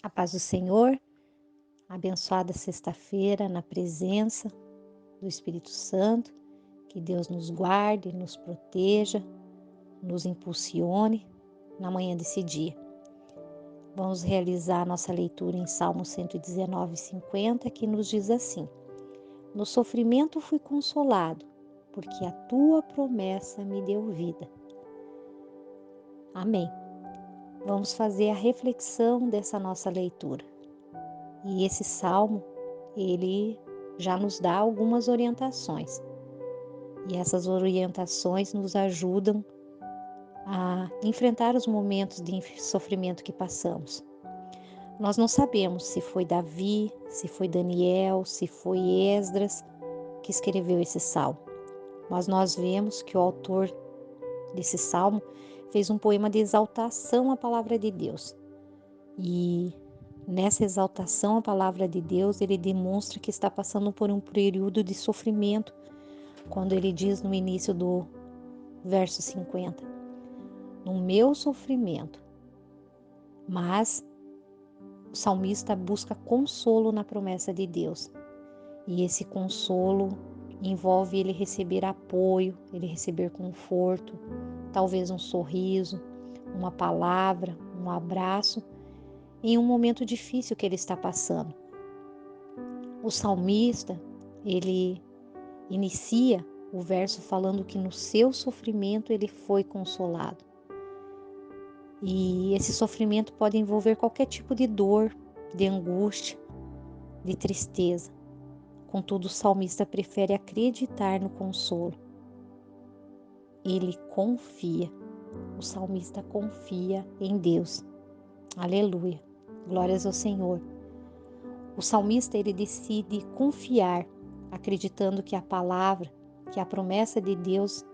A paz do Senhor, abençoada sexta-feira na presença do Espírito Santo, que Deus nos guarde, nos proteja, nos impulsione na manhã desse dia. Vamos realizar a nossa leitura em Salmo 119:50, que nos diz assim: No sofrimento fui consolado, porque a tua promessa me deu vida. Amém. Vamos fazer a reflexão dessa nossa leitura. E esse salmo, ele já nos dá algumas orientações. E essas orientações nos ajudam a enfrentar os momentos de sofrimento que passamos. Nós não sabemos se foi Davi, se foi Daniel, se foi Esdras que escreveu esse salmo. Mas nós vemos que o autor desse salmo fez um poema de exaltação à palavra de Deus. E nessa exaltação à palavra de Deus, ele demonstra que está passando por um período de sofrimento, quando ele diz no início do verso 50, no meu sofrimento. Mas o salmista busca consolo na promessa de Deus. E esse consolo envolve ele receber apoio, ele receber conforto, talvez um sorriso, uma palavra, um abraço, em um momento difícil que ele está passando. O salmista, ele inicia o verso falando que no seu sofrimento ele foi consolado. E esse sofrimento pode envolver qualquer tipo de dor, de angústia, de tristeza. Contudo, o salmista prefere acreditar no consolo. Ele confia. O salmista confia em Deus. Aleluia. Glórias ao Senhor. O salmista, ele decide confiar, acreditando que a palavra, que a promessa de Deus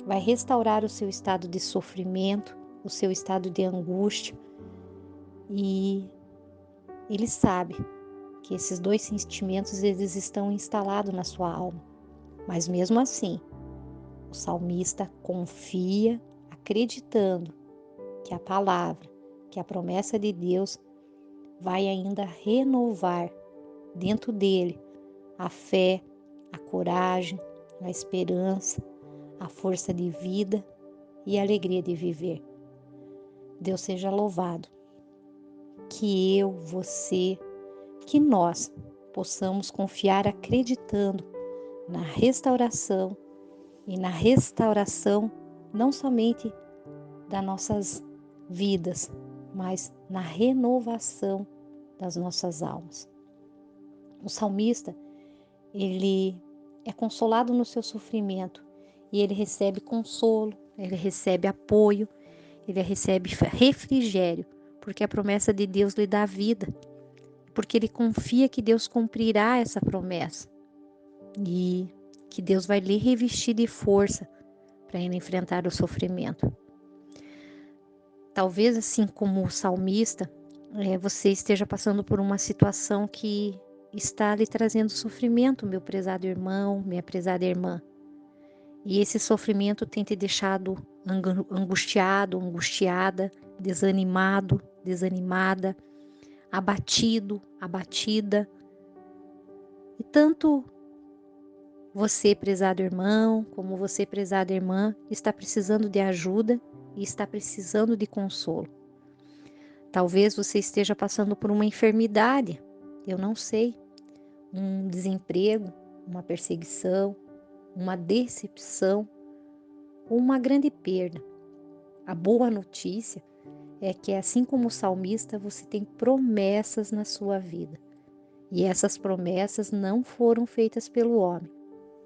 vai restaurar o seu estado de sofrimento, o seu estado de angústia. E ele sabe que esses dois sentimentos, eles estão instalados na sua alma. Mas mesmo assim, o salmista confia, acreditando que a palavra, que a promessa de Deus vai ainda renovar dentro dele a fé, a coragem, a esperança, a força de vida e a alegria de viver. Deus seja louvado. Que eu, você, que nós possamos confiar acreditando na restauração e na restauração não somente das nossas vidas, mas na renovação das nossas almas. O salmista, ele é consolado no seu sofrimento e ele recebe consolo, ele recebe apoio, ele recebe refrigério, porque a promessa de Deus lhe dá vida, porque ele confia que Deus cumprirá essa promessa e que Deus vai lhe revestir de força para ele enfrentar o sofrimento. Talvez assim como o salmista, você esteja passando por uma situação que está lhe trazendo sofrimento, meu prezado irmão, minha prezada irmã. E esse sofrimento tem te deixado angustiado, angustiada, desanimado, desanimada, abatido, abatida. E tanto você, prezado irmão, como você, prezada irmã, está precisando de ajuda e está precisando de consolo. Talvez você esteja passando por uma enfermidade, eu não sei, um desemprego, uma perseguição, uma decepção ou uma grande perda. A boa notícia é que, assim como o salmista, você tem promessas na sua vida. E essas promessas não foram feitas pelo homem.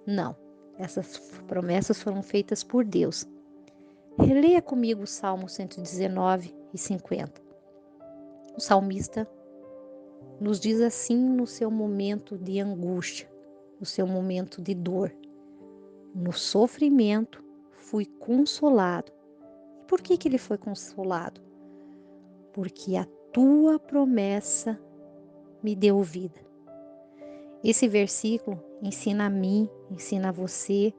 Não, essas promessas foram feitas por Deus. Releia comigo o Salmo 119:50. O salmista nos diz assim no seu momento de angústia, no seu momento de dor. No sofrimento fui consolado. E por que ele foi consolado? Porque a tua promessa me deu vida. Esse versículo ensina a mim, ensina a você,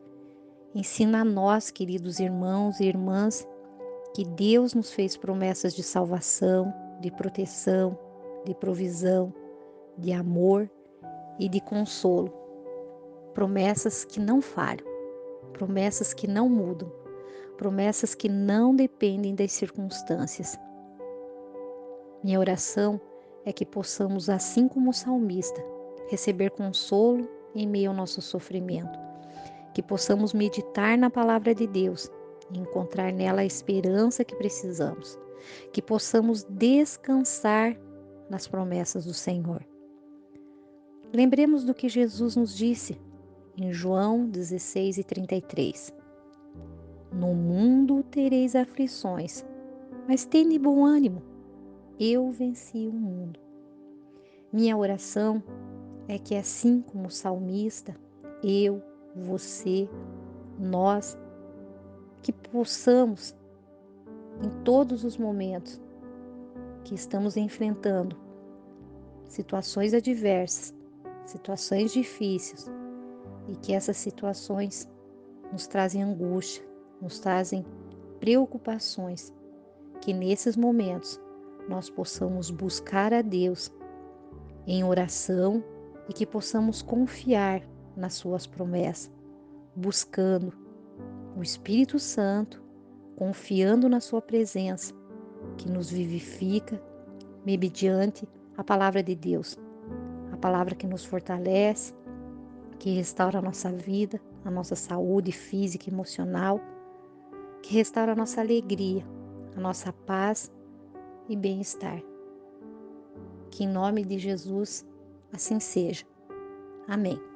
ensina a nós, queridos irmãos e irmãs, que Deus nos fez promessas de salvação, de proteção, de provisão, de amor e de consolo. Promessas que não falham, promessas que não mudam, promessas que não dependem das circunstâncias. Minha oração é que possamos, assim como o salmista, receber consolo em meio ao nosso sofrimento, que possamos meditar na palavra de Deus e encontrar nela a esperança que precisamos, que possamos descansar nas promessas do Senhor. Lembremos do que Jesus nos disse em João 16:33. No mundo tereis aflições, mas tende bom ânimo, eu venci o mundo. Minha oração é que, assim como o salmista, eu, você, nós, que possamos, em todos os momentos que estamos enfrentando situações adversas, situações difíceis, e que essas situações nos trazem angústia, nos trazem preocupações, que nesses momentos nós possamos buscar a Deus em oração e que possamos confiar nas suas promessas, buscando o Espírito Santo, confiando na sua presença, que nos vivifica mediante a palavra de Deus, a palavra que nos fortalece, que restaura a nossa vida, a nossa saúde física e emocional, que restaura a nossa alegria, a nossa paz e bem-estar. Que em nome de Jesus assim seja. Amém.